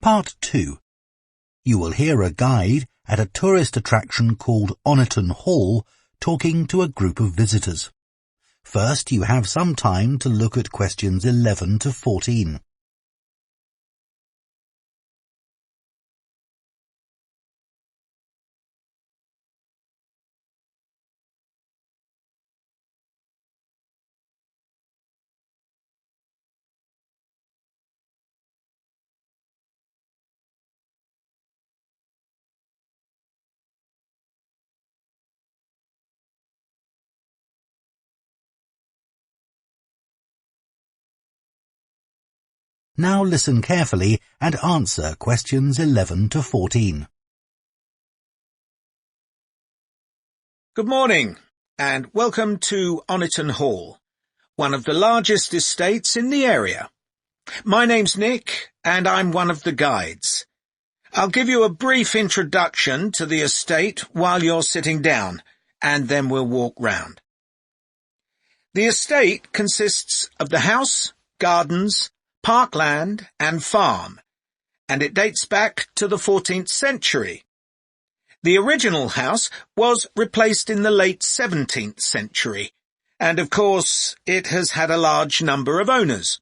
Part 2. You will hear a guide at a tourist attraction called Oniton Hall talking to a group of visitors. First, you have some time to look at questions 11 to 14. Now listen carefully and answer questions 11 to 14. Good morning, and welcome to Oniton Hall, one of the largest estates in the area. My name's Nick, and I'm one of the guides. I'll give you a brief introduction to the estate while you're sitting down, and then we'll walk round. The estate consists of the house, gardens, parkland and farm, and it dates back to the 14th century. The original house was replaced in the late 17th century, and of course it has had a large number of owners.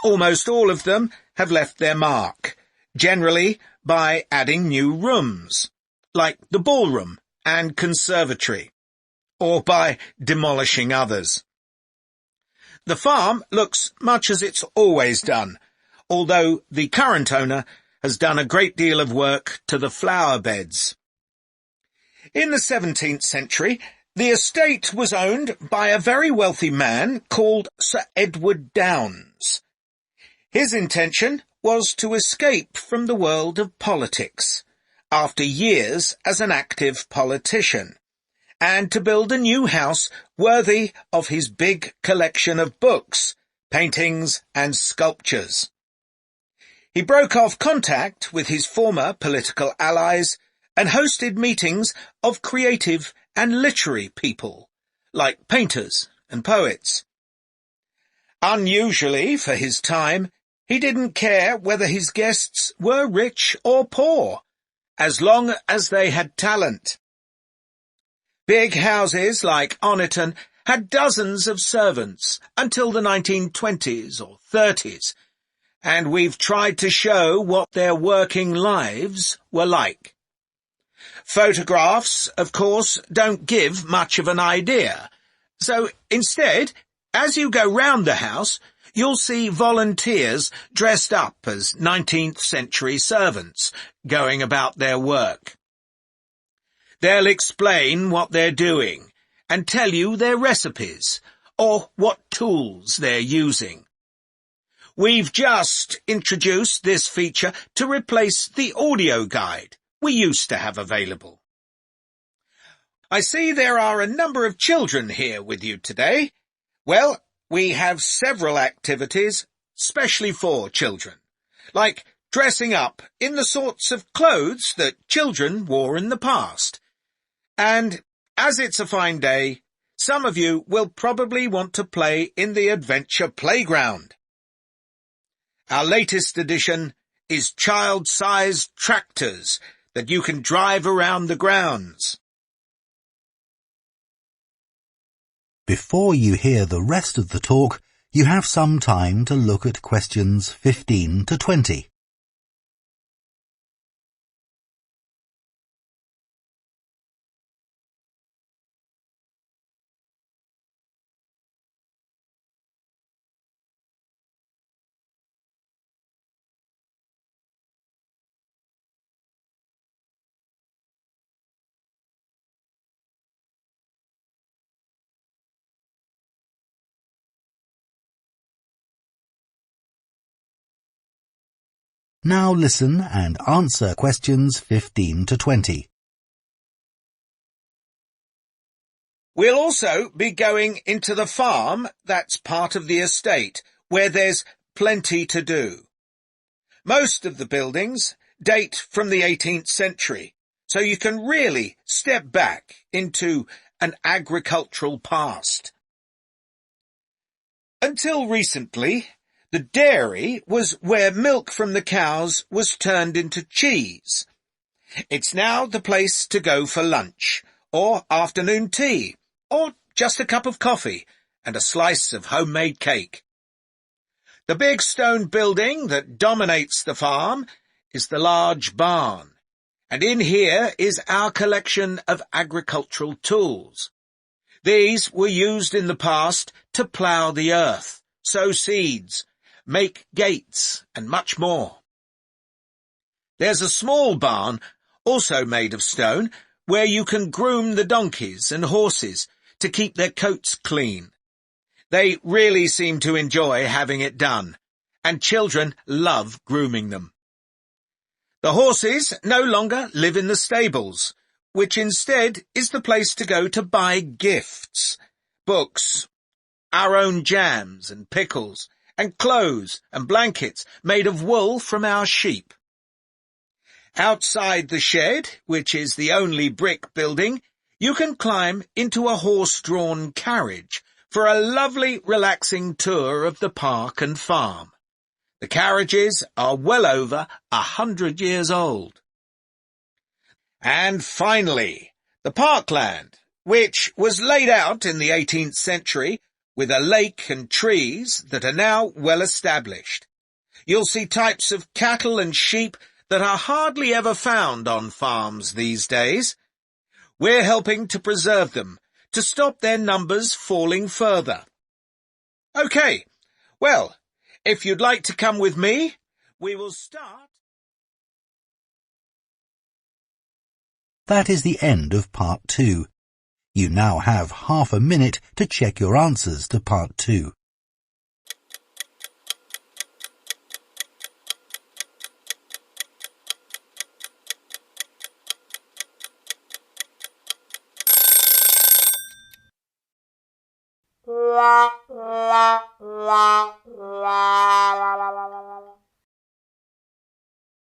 Almost all of them have left their mark, generally by adding new rooms, like the ballroom and conservatory, or by demolishing others. The farm looks much as it's always done, although the current owner has done a great deal of work to the flower beds. In the 17th century, the estate was owned by a very wealthy man called Sir Edward Downes. His intention was to escape from the world of politics, after years as an active politician, and to build a new house worthy of his big collection of books, paintings and sculptures. He broke off contact with his former political allies and hosted meetings of creative and literary people, like painters and poets. Unusually for his time, he didn't care whether his guests were rich or poor, as long as they had talent. Big houses like Oniton had dozens of servants until the 1920s or 30s, and we've tried to show what their working lives were like. Photographs, of course, don't give much of an idea, so instead, as you go round the house, you'll see volunteers dressed up as 19th century servants going about their work. They'll explain what they're doing and tell you their recipes or what tools they're using. We've just introduced this feature to replace the audio guide we used to have available. I see there are a number of children here with you today. Well, we have several activities specially for children, like dressing up in the sorts of clothes that children wore in the past. And, as it's a fine day, some of you will probably want to play in the adventure playground. Our latest addition is child-sized tractors that you can drive around the grounds. Before you hear the rest of the talk, you have some time to look at questions 15 to 20. Now listen and answer questions 15 to 20. We'll also be going into the farm that's part of the estate, where there's plenty to do. Most of the buildings date from the 18th century, so you can really step back into an agricultural past. Until recently, The dairy was where milk from the cows was turned into cheese. It's now the place to go for lunch, or afternoon tea, or just a cup of coffee and a slice of homemade cake. The big stone building that dominates the farm is the large barn, and in here is our collection of agricultural tools. These were used in the past to plough the earth, sow seeds, make gates, and much more. There's a small barn, also made of stone, where you can groom the donkeys and horses to keep their coats clean. They really seem to enjoy having it done, and children love grooming them. The horses no longer live in the stables, which instead is the place to go to buy gifts, books, our own jams and pickles, and clothes and blankets made of wool from our sheep. Outside the shed, which is the only brick building, you can climb into a horse-drawn carriage for a lovely, relaxing tour of the park and farm. The carriages are well over 100 years old. And finally, the Parkland, which was laid out in the 18th century with a lake and trees that are now well established. You'll see types of cattle and sheep that are hardly ever found on farms these days. We're helping to preserve them, to stop their numbers falling further. OK, well, if you'd like to come with me, we will start. That is the end of part 2. You now have half a minute to check your answers to part 2. La la la la.